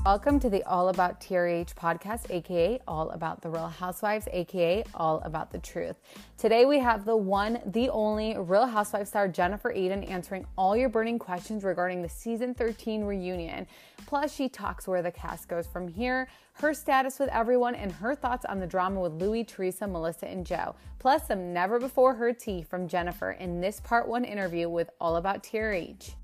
Welcome to the All About TRH podcast, aka All About the Real Housewives, aka All About the Truth. Today we have the one, the only Real Housewives star Jennifer Aydin answering all your burning questions regarding the season 13 reunion. Plus, she talks where the cast goes from here, her status with everyone, and her thoughts on the drama with Louie, Teresa, Melissa, and Joe. Plus, some never before heard tea from Jennifer in this part 1 interview with All About TRH.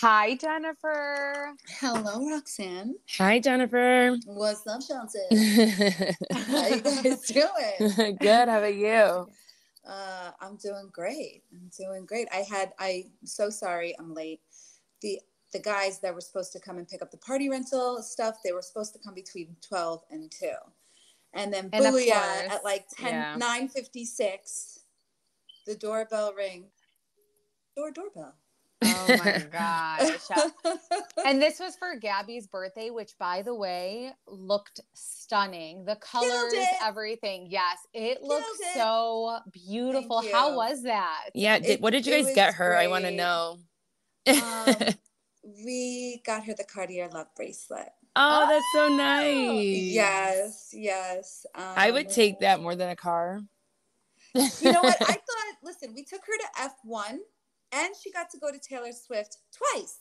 Hi, Jennifer. Hello, Roxanne. Hi, Jennifer. What's up, Shelton? How you guys doing? Good. How about you? I'm doing great. I'm so sorry I'm late. The guys that were supposed to come and pick up the party rental stuff, they were supposed to come between 12 and 2. And then booyah, at like 9:56, the doorbell ring. Doorbell. Oh my gosh. And this was for Gabby's birthday, which, by the way, looked stunning. The colors, everything. Yes, it looked so beautiful. How was that? Yeah. What did you guys get her? Great. I want to know. We got her the Cartier Love bracelet. Oh, that's so nice. Yes. I would take that more than a car. You know what? I thought, listen, we took her to F1. And she got to go to Taylor Swift twice.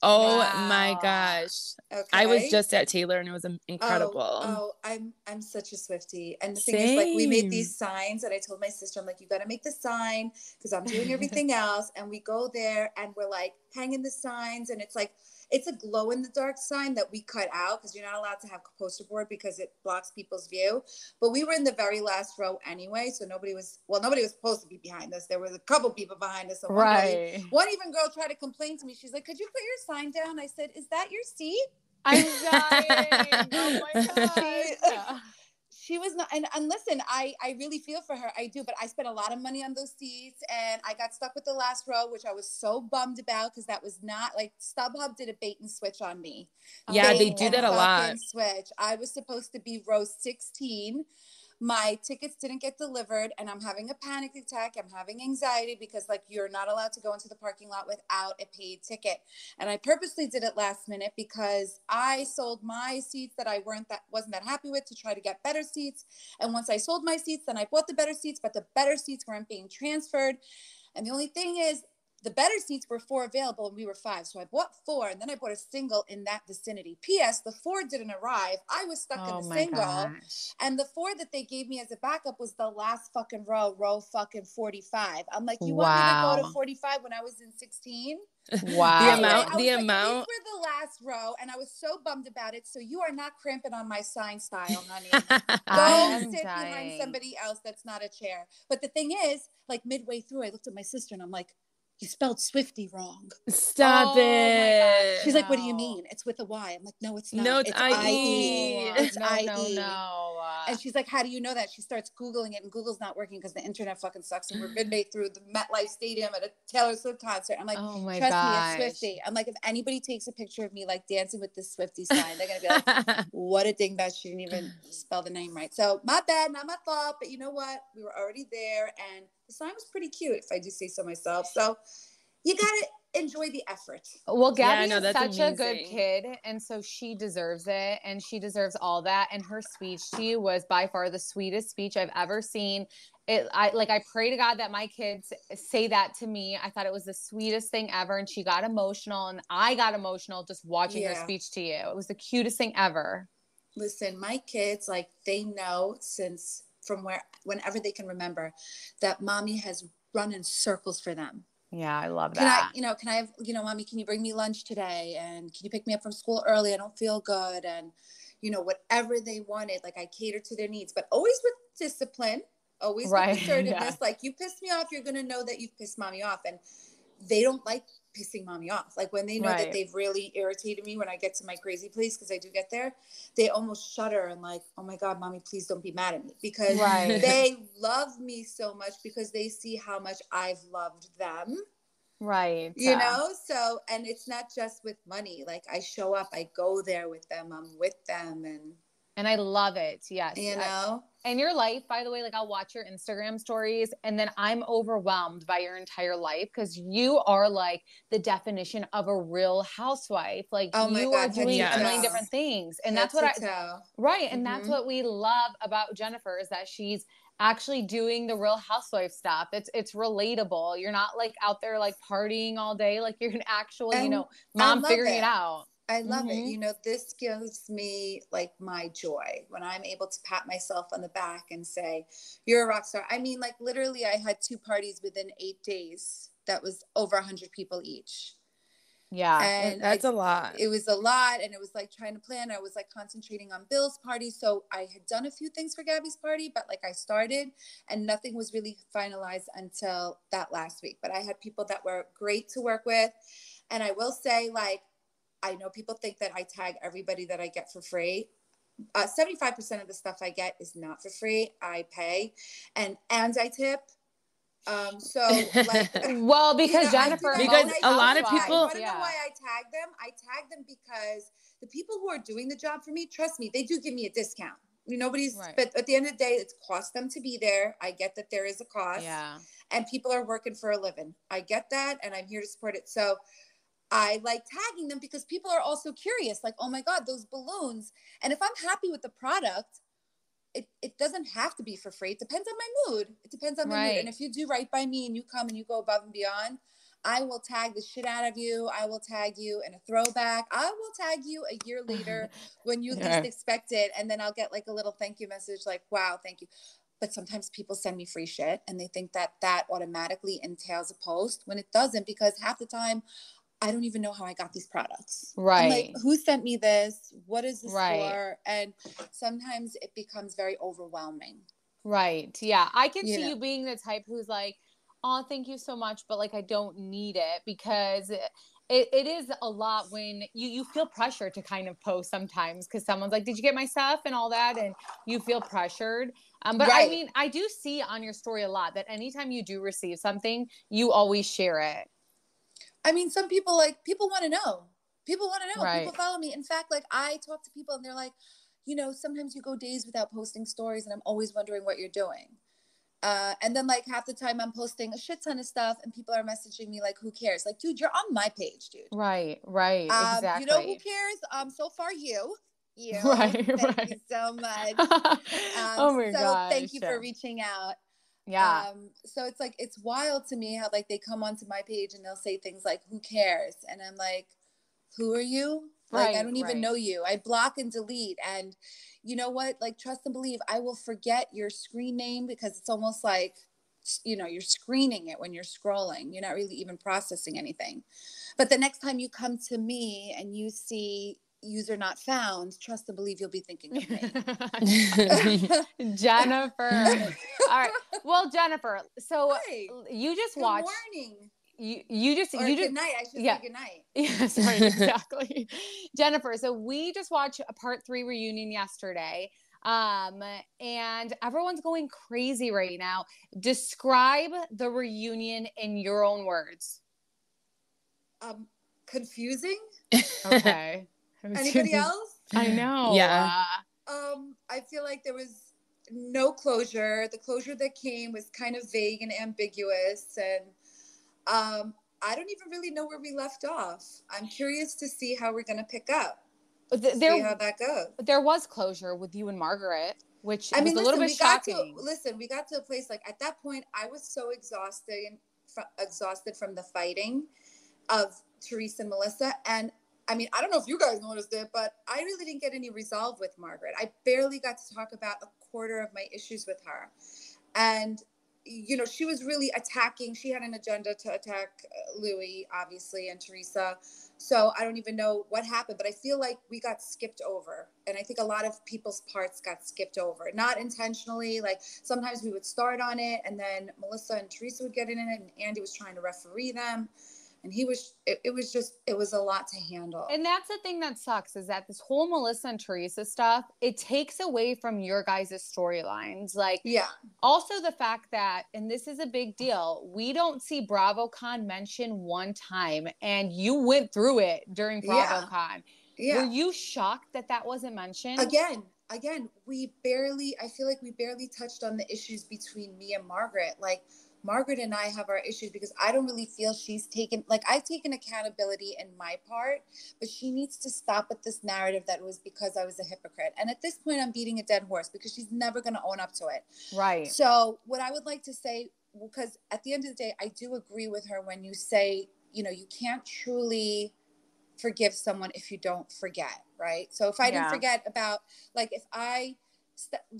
Oh my gosh. Okay. I was just at Taylor and it was incredible. I'm such a Swiftie. And the thing is, like, we made these signs and I told my sister, I'm like, you got to make the sign because I'm doing everything else. And we go there and we're like hanging the signs and it's like, it's a glow in the dark sign that we cut out because you're not allowed to have poster board because it blocks people's view. But we were in the very last row anyway, so nobody was supposed to be behind us. There was a couple people behind us. So one even girl tried to complain to me. She's like, "Could you put your sign down?" I said, "Is that your seat?" I'm dying. Oh my god. She was not, and listen, I really feel for her. I do, but I spent a lot of money on those seats and I got stuck with the last row, which I was so bummed about because that was not like StubHub did a bait and switch on me. Yeah, they do that a lot. Switch. I was supposed to be row 16. My tickets didn't get delivered and I'm having a panic attack. I'm having anxiety because like you're not allowed to go into the parking lot without a paid ticket. And I purposely did it last minute because I sold my seats that I wasn't that happy with to try to get better seats. And once I sold my seats, then I bought the better seats, but the better seats weren't being transferred. And the only thing is, the better seats were 4 available and we were 5. So I bought 4 and then I bought a single in that vicinity. P.S. The 4 didn't arrive. I was stuck in the single. Gosh. And the 4 that they gave me as a backup was the last fucking row fucking 45. I'm like, you want me to go to 45 when I was in 16? Wow. the amount. These were the last row and I was so bummed about it. So you are not cramping on my sign style, honey. Go sit behind somebody else that's not a chair. But the thing is, like midway through, I looked at my sister and I'm like, you spelled Swiftie wrong. Stop it. She's like, what do you mean? It's with a Y. I'm like, no, it's not. No, it's I-E. It's I-E. No. And she's like, how do you know that? She starts Googling it and Google's not working because the internet fucking sucks. And we're midway through the MetLife Stadium at a Taylor Swift concert. I'm like, trust me, it's Swiftie. I'm like, if anybody takes a picture of me like dancing with this Swiftie sign, they're going to be like, what a dingbat. She didn't even spell the name right. So my bad, not my fault. But you know what? We were already there and the sign was pretty cute, if I do say so myself. So you got to enjoy the effort. Well, Gabby is such a good kid, and so she deserves it, and she deserves all that. And her speech to you was by far the sweetest speech I've ever seen. I pray to God that my kids say that to me. I thought it was the sweetest thing ever, and she got emotional, and I got emotional just watching her speech to you. It was the cutest thing ever. Listen, my kids, like, they know whenever they can remember that mommy has run in circles for them. Yeah, I love that. Can I have, mommy, can you bring me lunch today? And can you pick me up from school early? I don't feel good. And, whatever they wanted, like I cater to their needs, but always with discipline, always with assertiveness. Yeah. Like you pissed me off, you're going to know that you've pissed mommy off. And they don't like pissing mommy off. Like when they know that they've really irritated me when I get to my crazy place, because I do get there, they almost shudder and like, oh my God, mommy, please don't be mad at me. Because they love me so much because they see how much I've loved them. Right. So, and it's not just with money. Like I show up, I go there with them, I'm with them. And I love it. Yes. And your life, by the way, like I'll watch your Instagram stories and then I'm overwhelmed by your entire life because you are like the definition of a real housewife. Like you are doing a million different things. And that's what right. And that's what we love about Jennifer is that she's actually doing the Real Housewife stuff. It's relatable. You're not like out there like partying all day. Like you're an actual, you know, mom figuring it out. I love it. You know, this gives me like my joy when I'm able to pat myself on the back and say, you're a rock star. I mean, like literally I had 2 parties within 8 days. That was over 100 people each. Yeah. And that's a lot. It was a lot. And it was like trying to plan. I was like concentrating on Bill's party. So I had done a few things for Gabby's party, but like I started and nothing was really finalized until that last week. But I had people that were great to work with. And I will say, like, I know people think that I tag everybody that I get for free. 75% of the stuff I get is not for free. I pay and I tip. So like, well, because Jennifer, because a lot of people, I want to know why I tag them. I tag them because the people who are doing the job for me, trust me, they do give me a discount. Nobody's, but at the end of the day, it's cost them to be there. I get that there is a cost and people are working for a living. I get that. And I'm here to support it. So I like tagging them because people are also curious, like, oh my God, those balloons. And if I'm happy with the product, it doesn't have to be for free. It depends on my mood. It depends on my mood. And if you do right by me and you come and you go above and beyond, I will tag the shit out of you. I will tag you in a throwback. I will tag you a year later when you least expect it. And then I'll get like a little thank you message like, wow, thank you. But sometimes people send me free shit and they think that that automatically entails a post when it doesn't, because half the time I don't even know how I got these products. Right. I'm like, who sent me this? What is this for? And sometimes it becomes very overwhelming. Right. Yeah. I can see you being the type who's like, oh, thank you so much. But like, I don't need it because it is a lot when you feel pressure to kind of post sometimes because someone's like, did you get my stuff and all that? And you feel pressured. But I mean, I do see on your story a lot that anytime you do receive something, you always share it. I mean, some people want to know. People want to know. Right. People follow me. In fact, like I talk to people and they're like, you know, sometimes you go days without posting stories and I'm always wondering what you're doing. And then like half the time I'm posting a shit ton of stuff and people are messaging me like, who cares? Like, dude, you're on my page, dude. Right. Exactly. You know who cares? So far you. Thank you so much. Oh my gosh. Thank you for reaching out. Yeah. So it's like, it's wild to me how like they come onto my page and they'll say things like, who cares? And I'm like, who are you? Like, I don't even know you. I block and delete. And you know what? Like, trust and believe, I will forget your screen name because it's almost like, you know, you're screening it when you're scrolling. You're not really even processing anything. But the next time you come to me and you see user not found, trust and believe you'll be thinking of me. Jennifer. All right. Well, Jennifer, so you just watched. Good morning. You just good night. I should say good night. Yes, right, exactly. Jennifer, so we just watched a part 3 reunion yesterday. And everyone's going crazy right now. Describe the reunion in your own words. Confusing. Okay. Anybody else? I know. Yeah. I feel like there was no closure. The closure that came was kind of vague and ambiguous. And I don't even really know where we left off. I'm curious to see how we're going to pick up. See how that goes. There was closure with you and Margaret, which was a little bit shocking. We got to a place like at that point, I was so exhausted from the fighting of Teresa and Melissa. And I mean, I don't know if you guys noticed it, but I really didn't get any resolve with Margaret. I barely got to talk about a quarter of my issues with her. And, you know, she was really attacking. She had an agenda to attack Louie, obviously, and Teresa. So I don't even know what happened, but I feel like we got skipped over. And I think a lot of people's parts got skipped over, not intentionally. Like sometimes we would start on it and then Melissa and Teresa would get in it and Andy was trying to referee them. And it was a lot to handle. And that's the thing that sucks is that this whole Melissa and Teresa stuff, it takes away from your guys' storylines. Like, also the fact that, and this is a big deal, we don't see BravoCon mentioned one time. And you went through it during BravoCon. Yeah. Were you shocked that that wasn't mentioned? Again, again, I feel like we barely touched on the issues between me and Margaret. Like, Margaret and I have our issues because I don't really feel she's taken, like, I've taken accountability in my part, but she needs to stop with this narrative that it was because I was a hypocrite. And at this point, I'm beating a dead horse because she's never going to own up to it. Right. So what I would like to say, because at the end of the day, I do agree with her when you say, you know, you can't truly forgive someone if you don't forget, right? So if I didn't forget about, like, if I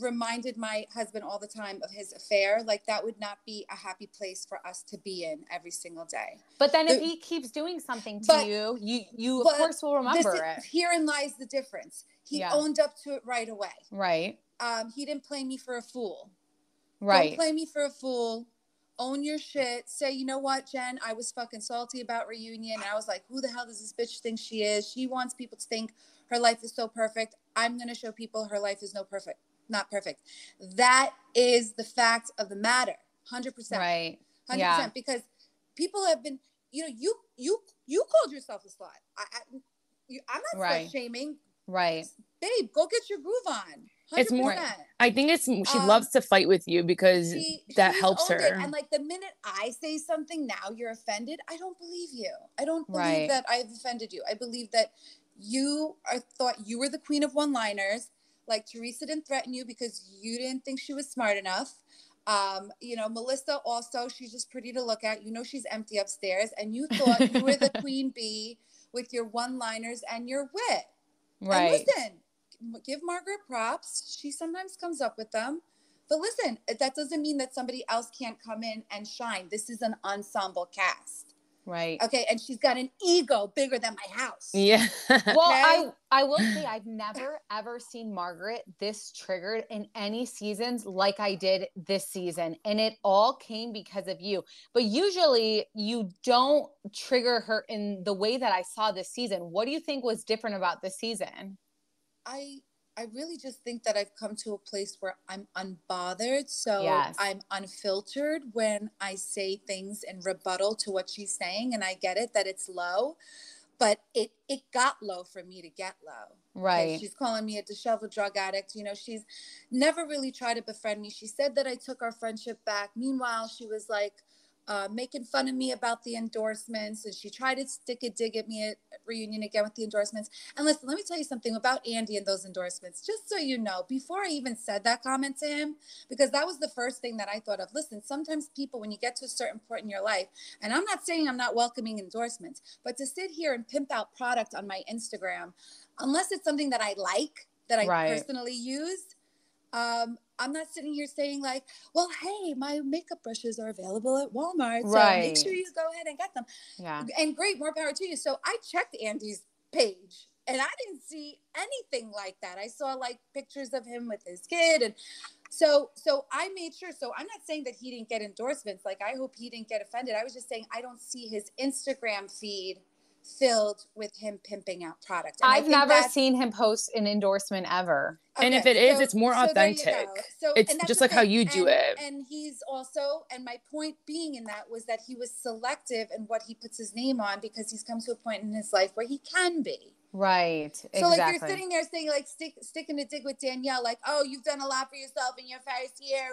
reminded my husband all the time of his affair, like, that would not be a happy place for us to be in every single day. But then if he keeps doing something to you of course will remember it. Herein lies the difference. He owned up to it right away. Right. He didn't play me for a fool. Right. Don't play me for a fool. Own your shit. Say, you know what, Jen, I was fucking salty about reunion. And I was like, who the hell does this bitch think she is? She wants people to think her life is so perfect. I'm going to show people her life is not perfect. That is the fact of the matter. 100%. Right. 100%. Yeah. Because people have been, you know, you called yourself a slut. I'm not slut shaming. Right. Babe, go get your groove on. 100%. It's more, I think it's, she loves to fight with you because that helps her. And like, the minute I say something, now you're offended. I don't believe you. I don't believe that I've offended you. I believe that you thought you were the queen of one-liners. Like, Teresa didn't threaten you because you didn't think she was smart enough. You know, Melissa also, she's just pretty to look at. You know, she's empty upstairs, and you thought you were the queen bee with your one-liners and your wit. Right. And listen, give Margaret props. She sometimes comes up with them. But listen, that doesn't mean that somebody else can't come in and shine. This is an ensemble cast. Right. Okay. And she's got an ego bigger than my house. Yeah. Well, okay? I will say I've never, ever seen Margaret this triggered in any seasons like I did this season. And it all came because of you. But usually you don't trigger her in the way that I saw this season. What do you think was different about this season? I really just think that I've come to a place where I'm unbothered. So I'm unfiltered when I say things in rebuttal to what she's saying. And I get it that it's low, but it got low for me to get low. Right. Okay? She's calling me a disheveled drug addict. You know, she's never really tried to befriend me. She said that I took our friendship back. Meanwhile, she was like, making fun of me about the endorsements, and she tried to stick a dig at me at reunion again with the endorsements. And listen, let me tell you something about Andy and those endorsements, just so you know, before I even said that comment to him, because that was the first thing that I thought of. Listen, sometimes people, when you get to a certain point in your life, and I'm not saying I'm not welcoming endorsements, but to sit here and pimp out product on my Instagram, unless it's something that I like, that I personally used, I'm not sitting here saying like, well, hey, my makeup brushes are available at Walmart. So make sure you go ahead and get them. Yeah. And great, more power to you. So I checked Andy's page and I didn't see anything like that. I saw like pictures of him with his kid. And so I made sure. So I'm not saying that he didn't get endorsements. Like, I hope he didn't get offended. I was just saying, I don't see his Instagram feed filled with him pimping out product. And I've never seen him post an endorsement ever. Okay, and if it is, it's more authentic. So it's just like how you do it. And he's also, and my point being in that was that he was selective in what he puts his name on, because he's come to a point in his life where he can be. Right. So exactly. Like, you're sitting there saying like sticking a dig with Danielle, like, oh, you've done a lot for yourself in your first year.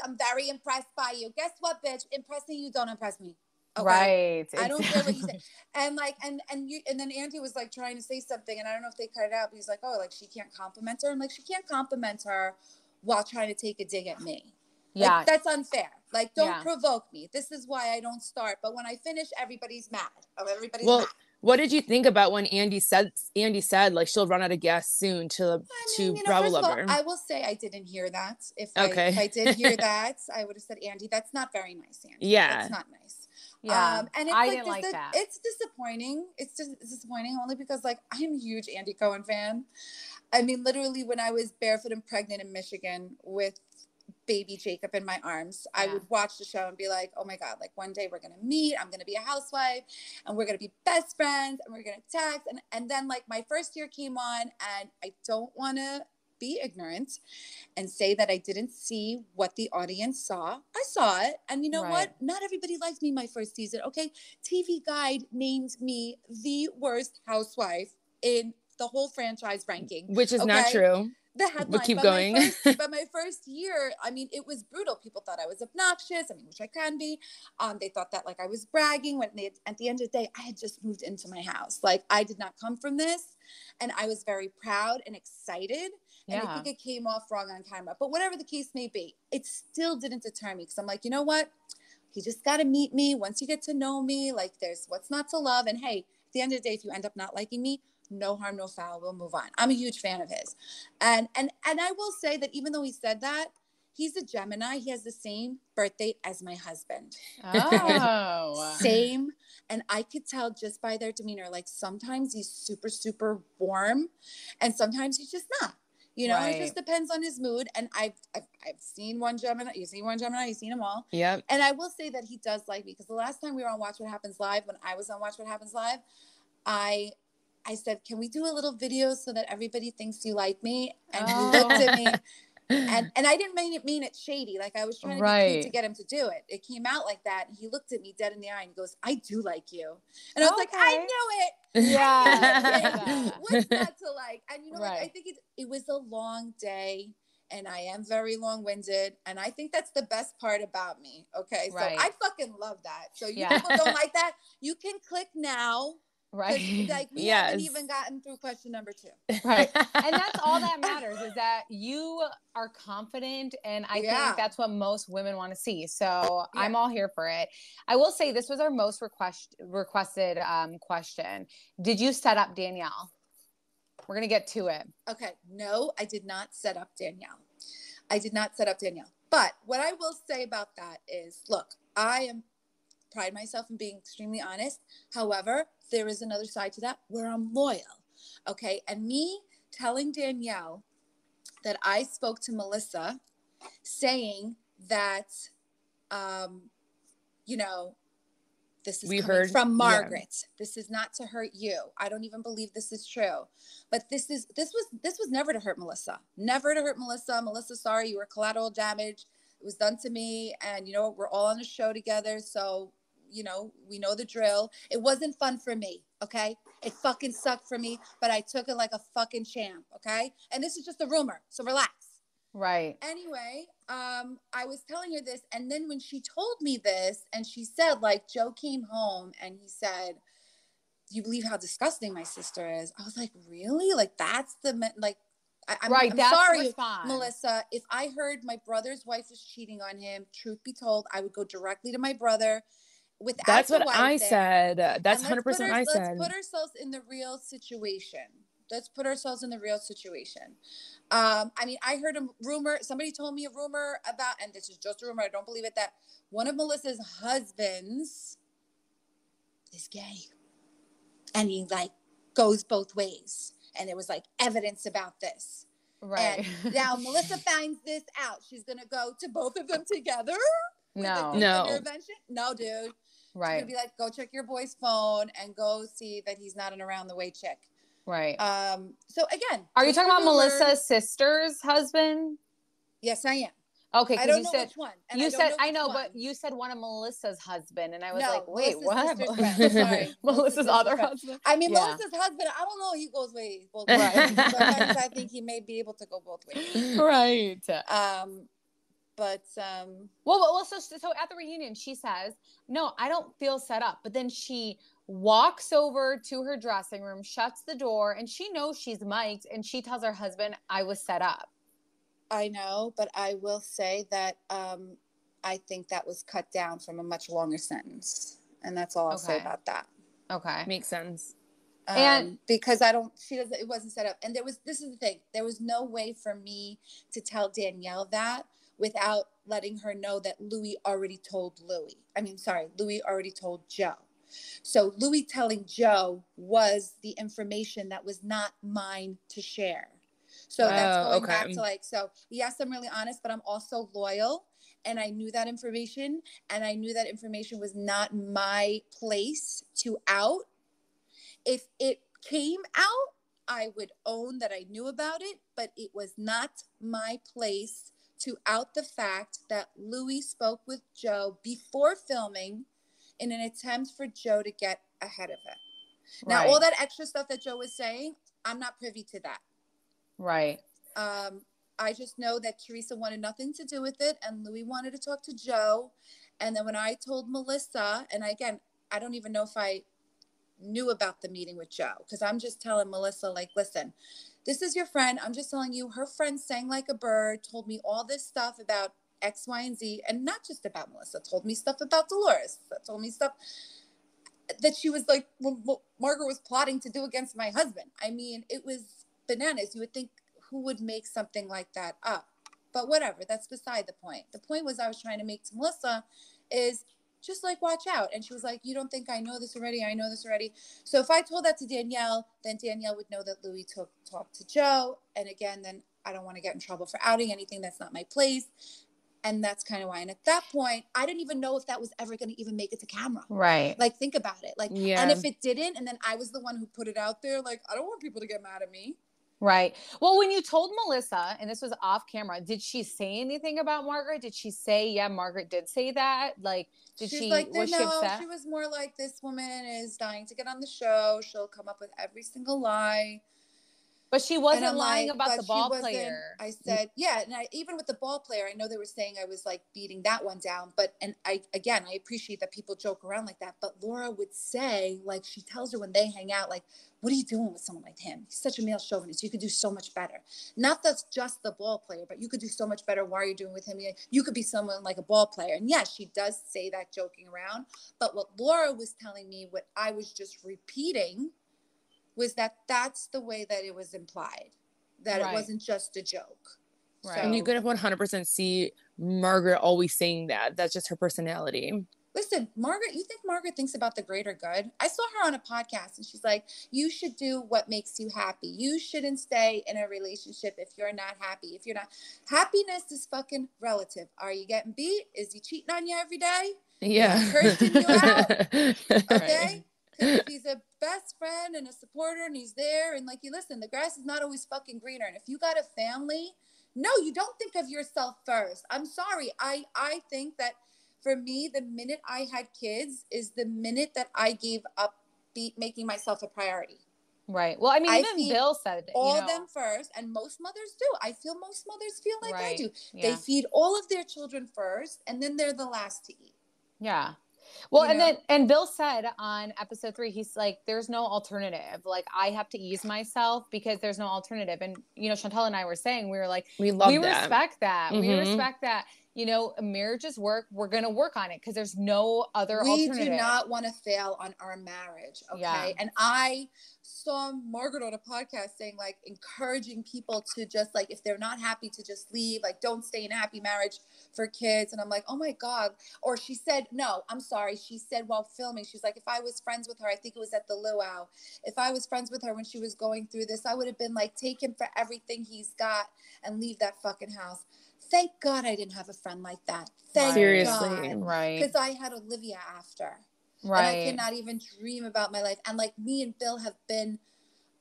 I'm very impressed by you. Guess what, bitch? Impressing you don't impress me. Okay. Right. I don't care what you say. And like, and then Andy was like trying to say something, and I don't know if they cut it out, but he's like, oh, like, she can't compliment her. I'm like, she can't compliment her while trying to take a dig at me. Yeah. Like, that's unfair. Like, don't provoke me. This is why I don't start. But when I finish, everybody's mad. Everybody's mad. What did you think about when Andy said like she'll run out of gas soon to Bravo Lover? I will say I didn't hear that. If I did hear that, I would have said, Andy, that's not very nice, Andy. Yeah. That's not nice. Yeah. And it's I didn't like that. It's disappointing. It's just disappointing only because, like, I'm a huge Andy Cohen fan. I mean, literally, when I was barefoot and pregnant in Michigan with baby Jacob in my arms, I would watch the show and be like, oh my God, like, one day we're going to meet, I'm going to be a housewife, and we're going to be best friends, and we're going to text. And then, like, my first year came on, and I don't want to be ignorant and say that I didn't see what the audience saw. I saw it. And you know what? Not everybody liked me my first season. Okay. TV Guide named me the worst housewife in the whole franchise ranking. Which is not true. the headline. But keep going. But my first year, I mean, it was brutal. People thought I was obnoxious. I mean, which I can be. They thought that like I was bragging when at the end of the day, I had just moved into my house. Like I did not come from this. And I was very proud and excited. And I think it came off wrong on camera. But whatever the case may be, it still didn't deter me. Because I'm like, you know what? He just got to meet me. Once you get to know me, like there's what's not to love. And hey, at the end of the day, if you end up not liking me, no harm, no foul. We'll move on. I'm a huge fan of his. And I will say that even though he said that, he's a Gemini. He has the same birthday as my husband. Oh. Same. And I could tell just by their demeanor, like sometimes he's super, super warm and sometimes he's just not. You know, It just depends on his mood. And I've seen one Gemini. You've seen one Gemini. You've seen them all. Yep. And I will say that he does like me because the last time we were on Watch What Happens Live, when I was on Watch What Happens Live, I said, can we do a little video so that everybody thinks you like me? And he looked at me. And I didn't mean it shady. Like I was trying to be cute to get him to do it. It came out like that. And he looked at me dead in the eye and he goes, I do like you. And I was like, I knew it. Yeah. What's not to like? And you know, like, I think it was a long day and I am very long-winded. And I think that's the best part about me. Okay. So I fucking love that. So you people don't like that. You can click now. Right. Like we haven't even gotten through question number 2. Right. And that's all that matters is that you are confident. And I think that's what most women want to see. So I'm all here for it. I will say this was our most requested question. Did you set up Danielle? We're going to get to it. Okay. No, I did not set up Danielle. But what I will say about that is, look, pride myself in being extremely honest. However, there is another side to that where I'm loyal. Okay. And me telling Danielle that I spoke to Melissa saying that, you know, this is coming from Margaret. Yeah. This is not to hurt you. I don't even believe this is true. But this was never to hurt Melissa. Never to hurt Melissa. Melissa, sorry, you were collateral damage. It was done to me. And you know what? We're all on a show together. So you know, we know the drill. It wasn't fun for me, okay? It fucking sucked for me, but I took it like a fucking champ, okay? And this is just a rumor, so relax. Right. Anyway, I was telling her this, and then when she told me this, and she said, like, Joe came home, and he said, do you believe how disgusting my sister is? I was like, really? Like, that's the, like, I'm sorry, Melissa. If I heard my brother's wife was cheating on him, truth be told, I would go directly to my brother. That's what I said. That's 100% I said. Let's put ourselves in the real situation. I mean, I heard a rumor. Somebody told me a rumor about, and this is just a rumor, I don't believe it, that one of Melissa's husbands is gay. And he like goes both ways. And there was like evidence about this. Right. And now Melissa finds this out. She's going to go to both of them together. No, intervention? No, dude. Right. She's gonna be like, go check your boy's phone and go see that he's not an around the way chick. Right. So again, are you talking about Melissa's sister's husband? Yes, I am. Okay, I don't know which one. You said I know, but you said one of Melissa's husband, and I was like, wait, Melissa's what? Sorry, Melissa's other husband. I mean, Melissa's husband. I don't know. He goes both ways. Sometimes I think he may be able to go both ways. Right. But well, so at the reunion, she says, "No, I don't feel set up." But then she walks over to her dressing room, shuts the door, and she knows she's mic'd, and she tells her husband, "I was set up." I know, but I will say that I think that was cut down from a much longer sentence, and that's all I'll say about that. Okay, makes sense. And because it wasn't set up, and this is the thing, there was no way for me to tell Danielle that without letting her know that Louie already told Joe. So Louie telling Joe was the information that was not mine to share. So that's going back to like, so yes, I'm really honest, but I'm also loyal. And I knew that information, and I knew that information was not my place to out. If it came out, I would own that I knew about it, but it was not my place to out the fact that Louie spoke with Joe before filming in an attempt for Joe to get ahead of it. Now, all that extra stuff that Joe was saying, I'm not privy to that. Right. I just know that Teresa wanted nothing to do with it, and Louie wanted to talk to Joe. And then when I told Melissa, and again, I don't even know if I knew about the meeting with Joe, because I'm just telling Melissa, like, listen, this is your friend. I'm just telling you, her friend sang like a bird, told me all this stuff about X, Y, and Z, and not just about Melissa, told me stuff about Dolores, told me stuff that she was like, what Margaret was plotting to do against my husband. I mean, it was bananas. You would think, who would make something like that up? But whatever, that's beside the point. The point was I was trying to make to Melissa is just like, watch out. And she was like, you don't think I know this already? I know this already. So if I told that to Danielle, then Danielle would know that Louie talked to Joe. And again, then I don't want to get in trouble for outing anything. That's not my place. And that's kind of why. And at that point, I didn't even know if that was ever going to even make it to camera. Right. Like, think about it. Like, yeah. And if it didn't, and then I was the one who put it out there, like, I don't want people to get mad at me. Right. Well, when you told Melissa, and this was off camera, did she say anything about Margaret? Did she say, yeah, Margaret did say that? Like, was she upset? She was more like, this woman is dying to get on the show. She'll come up with every single lie. But she wasn't lying about the ball player. I said, yeah. And even with the ball player, I know they were saying I was like beating that one down. But, and I appreciate that people joke around like that. But Laura would say, like, she tells her when they hang out, like, what are you doing with someone like him? He's such a male chauvinist. You could do so much better. Not that's just the ball player, but you could do so much better. Why are you doing with him? You could be someone like a ball player. And yes, she does say that joking around. But what Laura was telling me, what I was just repeating, was that that's the way that it was implied, that it wasn't just a joke. Right. So, and you could have 100% see Margaret always saying that. That's just her personality. Listen, Margaret, you think Margaret thinks about the greater good? I saw her on a podcast and she's like, you should do what makes you happy. You shouldn't stay in a relationship if you're not happy. If you're not, happiness is fucking relative. Are you getting beat? Is he cheating on you every day? Yeah. Is he cursing you out? Okay? If he's a best friend and a supporter and he's there and like, you listen, the grass is not always fucking greener. And if you got a family, no, you don't think of yourself first. I'm sorry. I think that for me, the minute I had kids is the minute that I gave up making myself a priority. Right. Well, I mean, even Bill said it. All of them first. And most mothers do. I feel most mothers feel like I do. Yeah. They feed all of their children first and then they're the last to eat. Yeah. Well, and Bill said on episode 3, he's like, there's no alternative. Like, I have to ease myself because there's no alternative. And, Chantal and I were saying, we were like, we respect that. Mm-hmm. We respect that. Marriages work. We're going to work on it because there's no other alternative. We do not want to fail on our marriage. Okay. Yeah. And I saw Margaret on a podcast saying, like, encouraging people to just, like, if they're not happy, to just leave. Like, don't stay in a happy marriage for kids. And I'm like, oh my God. Or she said, no, I'm sorry. She said while filming, she's like, if I was friends with her, I think it was at the luau. If I was friends with her when she was going through this, I would have been like, take him for everything he's got and leave that fucking house. Thank God I didn't have a friend like that. Thank God. Right. Because I had Olivia after. Right. And I cannot even dream about my life. And like, me and Bill have been,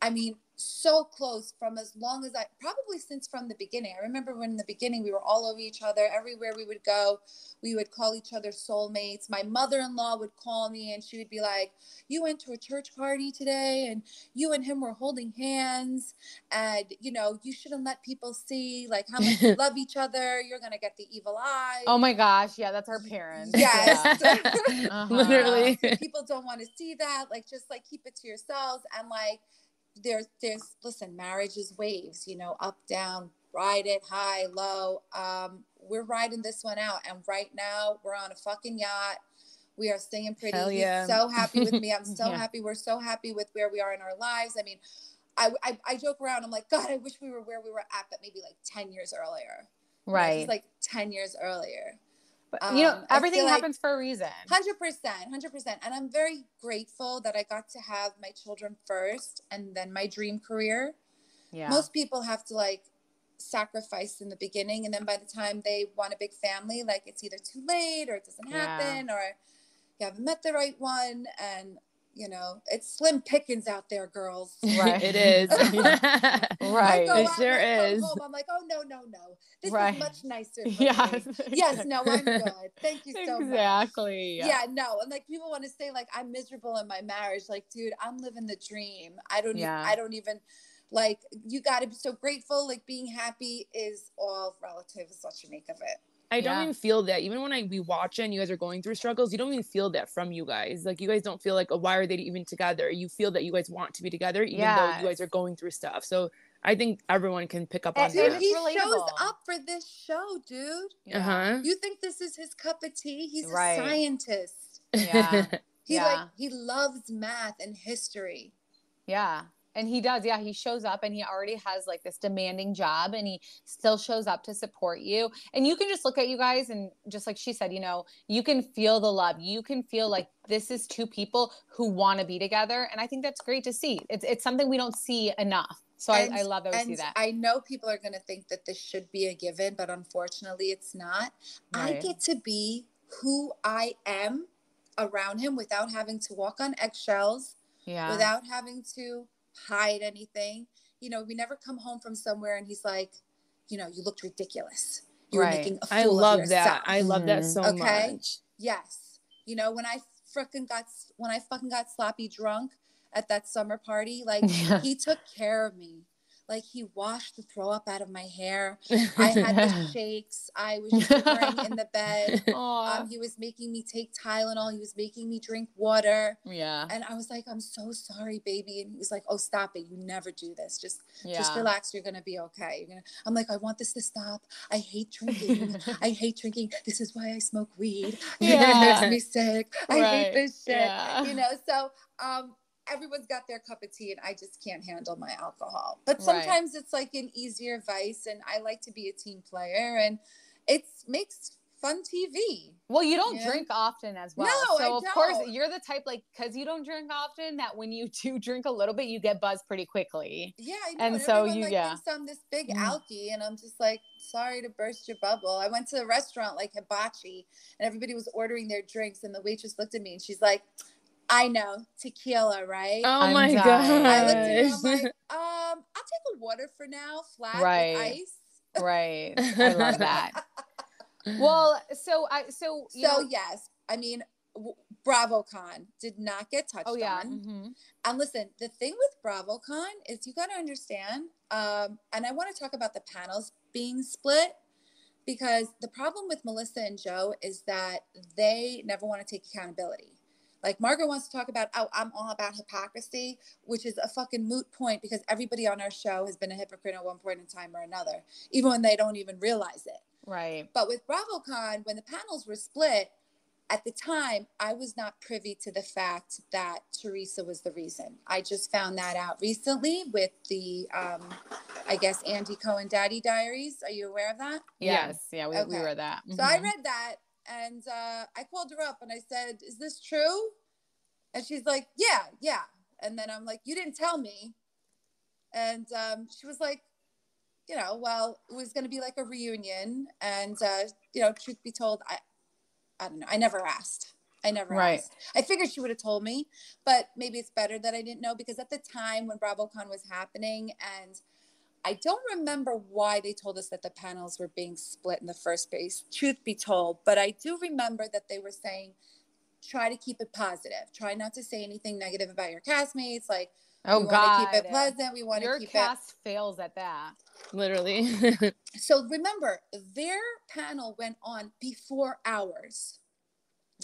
I mean, so close from as long as probably since from the beginning. I remember when in the beginning we were all over each other. Everywhere we would go, we would call each other soulmates. My mother-in-law would call me and she would be like, you went to a church party today and you and him were holding hands and, you shouldn't let people see like how much you love each other. You're going to get the evil eye. Oh my gosh. Yeah. That's our parents. Yes. Yeah. Literally. So people don't want to see that. Like, just like keep it to yourselves. And like, there's listen, marriage is waves, up, down, ride it, high, low. We're riding this one out. And right now we're on a fucking yacht. We are staying pretty. Hell yeah. He's so happy with me. I'm so happy. We're so happy with where we are in our lives. I mean, I joke around. I'm like, God, I wish we were where we were at, but maybe like 10 years earlier. Right. Just like 10 years earlier. But, everything happens for a reason. 100%. And I'm very grateful that I got to have my children first and then my dream career. Yeah. Most people have to like sacrifice in the beginning. And then by the time they want a big family, like it's either too late or it doesn't happen or you haven't met the right one. And, it's slim pickings out there, girls. Right. It is. Right. It sure is. Home, I'm like, oh, no. This right. is much nicer for me. Yes, no, I'm good. Thank you so much. Exactly. Yeah, no. And like people want to say like I'm miserable in my marriage. Like, dude, I'm living the dream. I don't even Like, you got to be so grateful. Like, being happy is all relative. It's what you make of it. I don't even feel that. Even when we watch it and you guys are going through struggles, you don't even feel that from you guys. Like, you guys don't feel like, oh, why are they even together? You feel that you guys want to be together, even though you guys are going through stuff. So I think everyone can pick up on that. He shows up for this show, dude. You think this is his cup of tea? He's a scientist. Yeah. He loves math and history. Yeah. And he does. Yeah. He shows up and he already has like this demanding job and he still shows up to support you. And you can just look at you guys and just like she said, you know, you can feel the love. You can feel like this is two people who want to be together. And I think that's great to see. It's something we don't see enough. So I love that we see that. I know people are going to think that this should be a given, but unfortunately it's not. Right. I get to be who I am around him without having to walk on eggshells, without having to hide anything. You know, we never come home from somewhere and he's like, you know, you looked ridiculous. You were making a fool of yourself. That. I love that so much. Yes. You know, when I fucking got sloppy drunk at that summer party, like he took care of me. Like, he washed the throw up out of my hair. I had the shakes. I was shivering in the bed. He was making me take Tylenol. He was making me drink water. Yeah. And I was like, I'm so sorry, baby. And he was like, oh, stop it. You never do this. Just relax. You're going to be okay. I'm like, I want this to stop. I hate drinking. I hate drinking. This is why I smoke weed. It makes me sick. I hate this shit. Yeah. You know, so, everyone's got their cup of tea and I just can't handle my alcohol. But sometimes it's like an easier vice and I like to be a team player and it makes fun TV. Well, you don't drink often as well. No, so I of don't. course you're the type, like, because you don't drink often, that when you do drink a little bit, you get buzzed pretty quickly. Yeah, I know. And so everyone, thinks I'm this big alky and I'm just like, sorry to burst your bubble. I went to a restaurant like Hibachi and everybody was ordering their drinks and the waitress looked at me and she's like, I know, tequila, right? Oh my God. I looked at her, I'm like, I'll take a water for now, flat with ice. Right. I love that. Well, so yes, I mean, BravoCon did not get touched on. Mm-hmm. And listen, the thing with BravoCon is you got to understand, and I want to talk about the panels being split, because the problem with Melissa and Joe is that they never want to take accountability. Like, Margaret wants to talk about, I'm all about hypocrisy, which is a fucking moot point because everybody on our show has been a hypocrite at one point in time or another, even when they don't even realize it. Right. But with BravoCon, when the panels were split, at the time, I was not privy to the fact that Teresa was the reason. I just found that out recently with the, I guess, Andy Cohen Daddy Diaries. Are you aware of that? Yes. Yeah, we read that. Mm-hmm. So I read that. And I called her up and I said, is this true? And she's like, yeah. And then I'm like, you didn't tell me. And she was like, you know, well, it was going to be like a reunion. And, you know, truth be told, I don't know. I never asked. Asked. I figured she would have told me, but maybe it's better that I didn't know, because at the time when BravoCon was happening, and I don't remember why they told us that the panels were being split in the first place, truth be told. But I do remember that they were saying, try to keep it positive. Try not to say anything negative about your castmates. Like, we want to keep it pleasant. We want to keep it. Your cast fails at that. Literally. So remember, their panel went on before ours.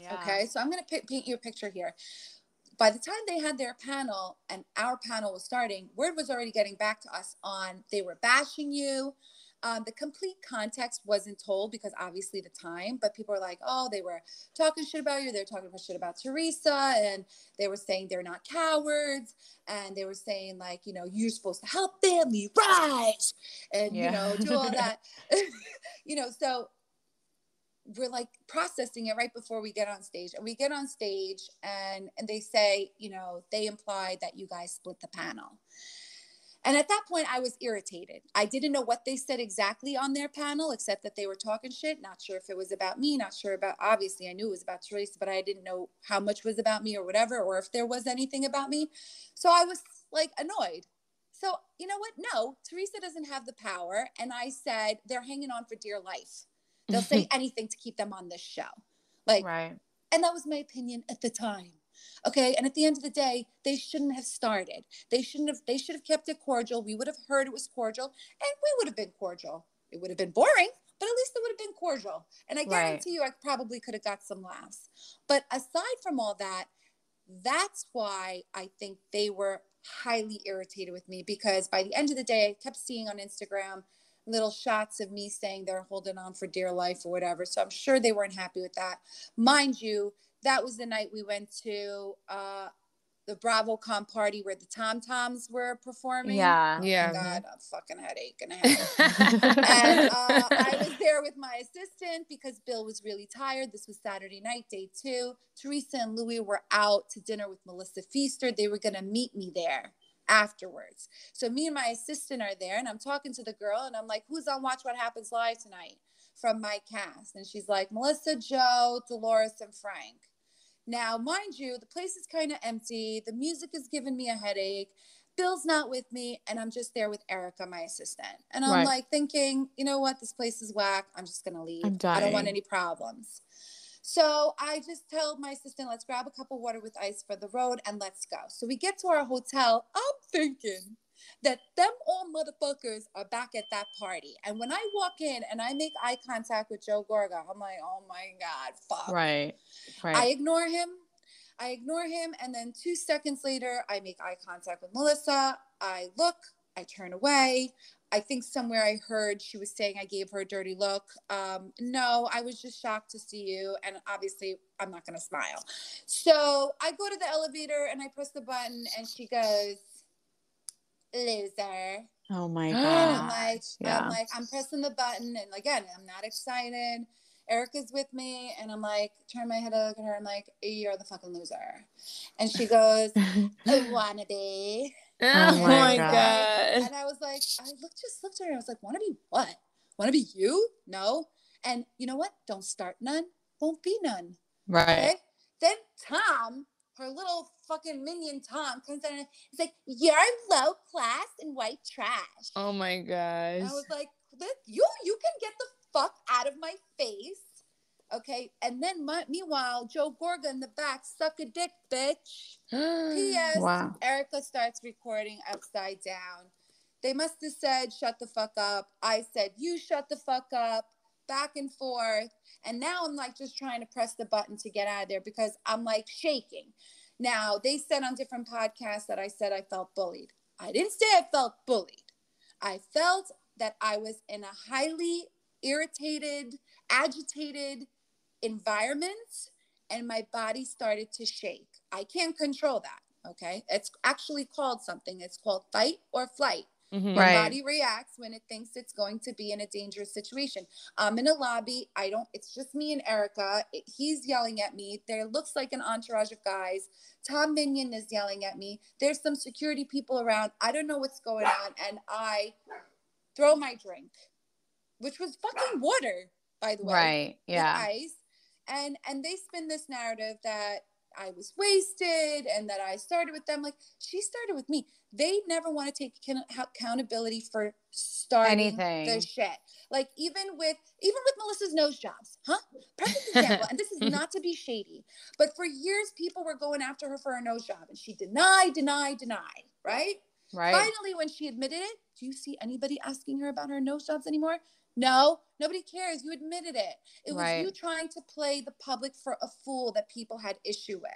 Yeah. Okay. So I'm going to paint you a picture here. By the time they had their panel and our panel was starting, word was already getting back to us on, they were bashing you. The complete context wasn't told because obviously the time, but people were like, oh, they were talking shit about you. They were talking shit about Teresa, and they were saying they're not cowards. And they were saying, like, you know, you're supposed to help family rise and, you know, do all that, you know, so we're like processing it right before we get on stage. And we get on stage and they say, you know, they implied that you guys split the panel. And at that point, I was irritated. I didn't know what they said exactly on their panel, except that they were talking shit. Not sure if it was about me, not sure about, obviously I knew it was about Teresa, but I didn't know how much was about me or whatever, or if there was anything about me. So I was like annoyed. So you know what? No, Teresa doesn't have the power. And I said, they're hanging on for dear life. They'll say anything to keep them on this show. Like, right. And that was my opinion at the time. Okay. And at the end of the day, they shouldn't have started. They should have kept it cordial. We would have heard it was cordial and we would have been cordial. It would have been boring, but at least it would have been cordial. And I guarantee you, I probably could have got some laughs. But aside from all that, that's why I think they were highly irritated with me, because by the end of the day, I kept seeing on Instagram little shots of me saying they're holding on for dear life or whatever. So I'm sure they weren't happy with that. Mind you, that was the night we went to the BravoCon party where the Tom Toms were performing. Yeah. Oh my God, a fucking headache and a headache. And I was there with my assistant because Bill was really tired. This was Saturday night, day 2. Teresa and Louie were out to dinner with Melissa Feaster. They were going to meet me there afterwards. So me and my assistant are there, and I'm talking to the girl, and I'm like, who's on Watch What Happens Live tonight from my cast? And she's like, Melissa, Joe, Dolores, and Frank. Now, mind you, the place is kind of empty. The music is giving me a headache. Bill's not with me, and I'm just there with Erica, my assistant. And I'm like thinking, you know what? This place is whack. I'm just going to leave. I don't want any problems. So I just tell my assistant, let's grab a cup of water with ice for the road and let's go. So we get to our hotel. I'm thinking that them all motherfuckers are back at that party. And when I walk in and I make eye contact with Joe Gorga, I'm like, oh my God, fuck. Right. I ignore him. And then 2 seconds later, I make eye contact with Melissa. I look, I turn away. I think somewhere I heard she was saying I gave her a dirty look. No, I was just shocked to see you. And obviously, I'm not going to smile. So I go to the elevator and I press the button and she goes, loser. Oh my God. I'm like, I'm pressing the button. And again, I'm not excited. Erica's with me. And I'm like, turn my head to look at her. I'm like, you're the fucking loser. And she goes, wannabe. Oh my God. And I was like, just looked at her. I was like, wanna be what? Wanna be you? No. And you know what? Don't start none. Won't be none. Right. Okay? Then Tom, her little fucking minion Tom, comes in and he's like, you're low class and white trash. Oh my gosh. And I was like, you can get the fuck out of my face. Okay, and then meanwhile, Joe Gorga in the back, suck a dick, bitch. P.S. Wow. Erica starts recording upside down. They must have said, shut the fuck up. I said, you shut the fuck up. Back and forth. And now I'm like just trying to press the button to get out of there because I'm like shaking. Now, they said on different podcasts that I said I felt bullied. I didn't say I felt bullied. I felt that I was in a highly irritated, agitated environment and my body started to shake. I can't control that, okay? It's actually called something. It's called fight or flight. Mm-hmm. Your body reacts when it thinks it's going to be in a dangerous situation. I'm in a lobby. It's just me and Erica. He's yelling at me. There looks like an entourage of guys. Tom Minion is yelling at me. There's some security people around. I don't know what's going on. And I throw my drink, which was fucking water, by the way. Right. Yeah. With ice. And they spin this narrative that I was wasted and that I started with them. Like, she started with me. They never want to take accountability for starting the shit. Like, even with Melissa's nose jobs, huh? Perfect example. And this is not to be shady, but for years, people were going after her for her nose job. And she denied, right? Finally, when she admitted it, do you see anybody asking her about her nose jobs anymore? No, nobody cares. You admitted it. It was you trying to play the public for a fool that people had issue with.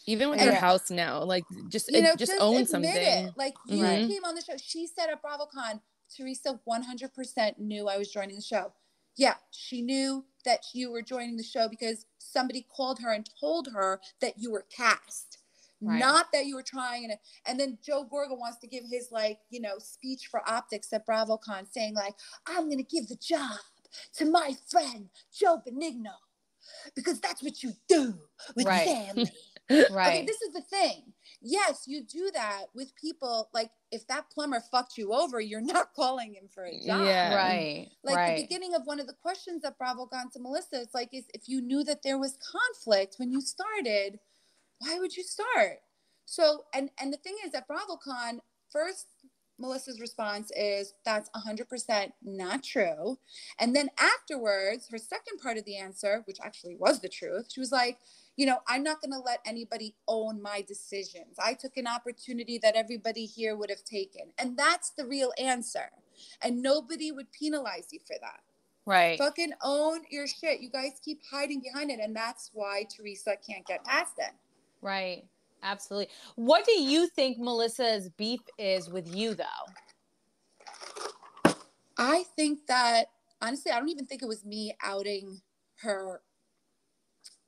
Even with your house now, like just own something. It. Like you came on the show. She said at BravoCon, Teresa 100% knew I was joining the show. Yeah, she knew that you were joining the show because somebody called her and told her that you were cast. Right. Not that you were trying to, and then Joe Gorga wants to give his speech for optics at BravoCon saying I'm going to give the job to my friend, Joe Benigno, because that's what you do with family. Right. Okay, this is the thing. Yes, you do that with people. Like if that plumber fucked you over, you're not calling him for a job. Yeah. Right. Like the beginning of one of the questions that BravoCon to Melissa, it's like, if you knew that there was conflict when you started, why would you start? So, and the thing is at BravoCon, first Melissa's response is, that's 100% not true. And then afterwards, her second part of the answer, which actually was the truth, she was like, you know, I'm not going to let anybody own my decisions. I took an opportunity that everybody here would have taken. And that's the real answer. And nobody would penalize you for that. Right. Fucking own your shit. You guys keep hiding behind it. And that's why Teresa can't get past it. Right. Absolutely. What do you think Melissa's beef is with you, though? I think that, honestly, I don't even think it was me outing her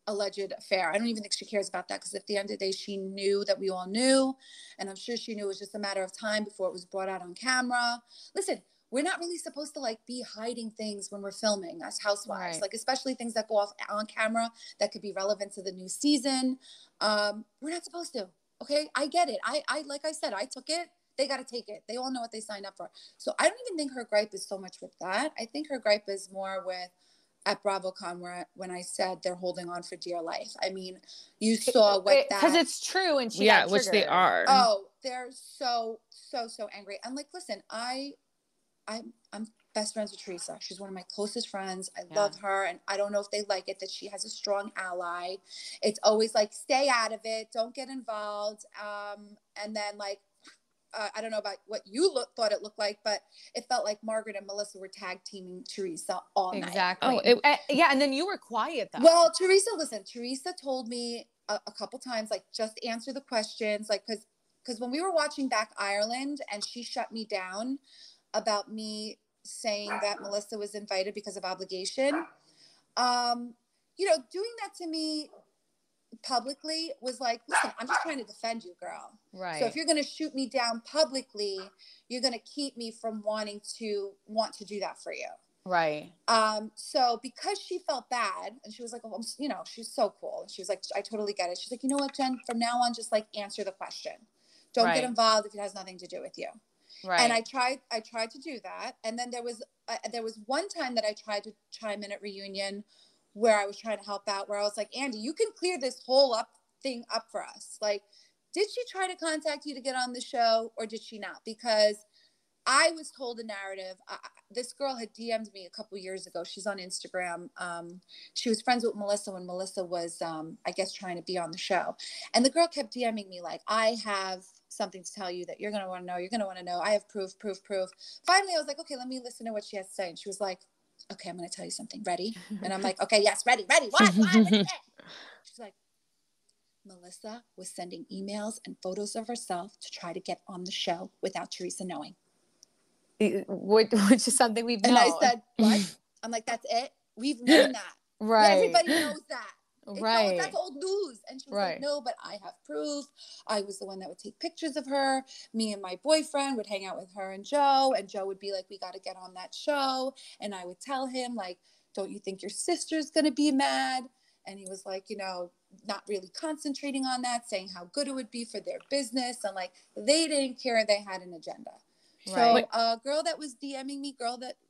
alleged affair. I don't even think she cares about that, because at the end of the day, she knew that we all knew. And I'm sure she knew it was just a matter of time before it was brought out on camera. Listen, we're not really supposed to like be hiding things when we're filming as housewives, right. like especially things that go off on camera that could be relevant to the new season. We're not supposed to. Okay. I get it. I like I said, I took it. They got to take it. They all know what they signed up for. So I don't even think her gripe is so much with that. I think her gripe is more with at BravoCon when I said they're holding on for dear life. I mean, you saw what that, because it's true, and she got which they are. Oh, they're so angry. And like, listen, I'm best friends with Teresa. She's one of my closest friends. I love her. And I don't know if they like it that she has a strong ally. It's always like, stay out of it. Don't get involved. And then like, I don't know about what you thought it looked like, but it felt like Margaret and Melissa were tag teaming Teresa all night. Exactly. Yeah. And then you were quiet though. Well, Teresa told me a couple times, like, just answer the questions. Like, cause when we were watching back Ireland and she shut me down about me saying that Melissa was invited because of obligation, you know, doing that to me publicly was like, listen, I'm just trying to defend you, girl. Right. So if you're going to shoot me down publicly, you're going to keep me from want to do that for you. Right. So because she felt bad and she was like, oh, you know, she's so cool. And she was like, I totally get it. She's like, you know what, Jen, from now on, just like answer the question. Don't get involved if it has nothing to do with you. Right. And I tried to do that. And then there was one time that I tried to chime in at reunion where I was trying to help out, where I was like, Andy, you can clear this whole thing up for us. Like, did she try to contact you to get on the show or did she not? Because I was told a narrative. This girl had DM'd me a couple years ago. She's on Instagram. She was friends with Melissa when Melissa was, I guess, trying to be on the show. And the girl kept DMing me like, I have something to tell you that you're going to want to know. You're going to want to know. I have proof. Finally, I was like, okay, let me listen to what she has to say. And she was like, okay, I'm going to tell you something. Ready? And I'm like, okay, yes, ready. What? She's like, Melissa was sending emails and photos of herself to try to get on the show without Teresa knowing. Which is something we've known. And I said, what? I'm like, that's it? We've known that. Right. Everybody knows that. Right. That's old news. And she was like, no, but I have proof. I was the one that would take pictures of her. Me and my boyfriend would hang out with her and Joe would be like, we got to get on that show. And I would tell him, like, don't you think your sister's going to be mad? And he was like, you know, not really concentrating on that, saying how good it would be for their business. And like, they didn't care. They had an agenda. Right. So a girl that was DMing me,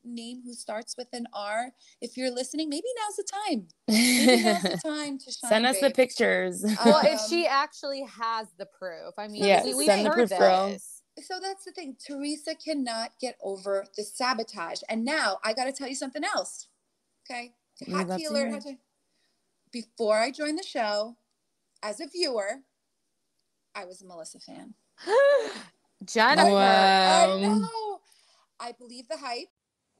name who starts with an R, if you're listening, maybe now's the time. Maybe now's the time to shine. Send us the pictures. Well, if she actually has the proof. I mean, we send the proof, girl. So that's the thing. Teresa cannot get over the sabotage. And now I got to tell you something else. Okay. Hot tea alert. Before I joined the show, as a viewer, I was a Melissa fan. Jennifer. Wow. I know. I believe the hype.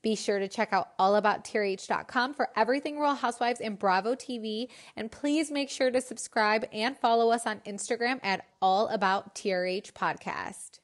Be sure to check out AllAboutTRH.com for everything Real Housewives and Bravo TV. And please make sure to subscribe and follow us on Instagram at AllAboutTRH Podcast.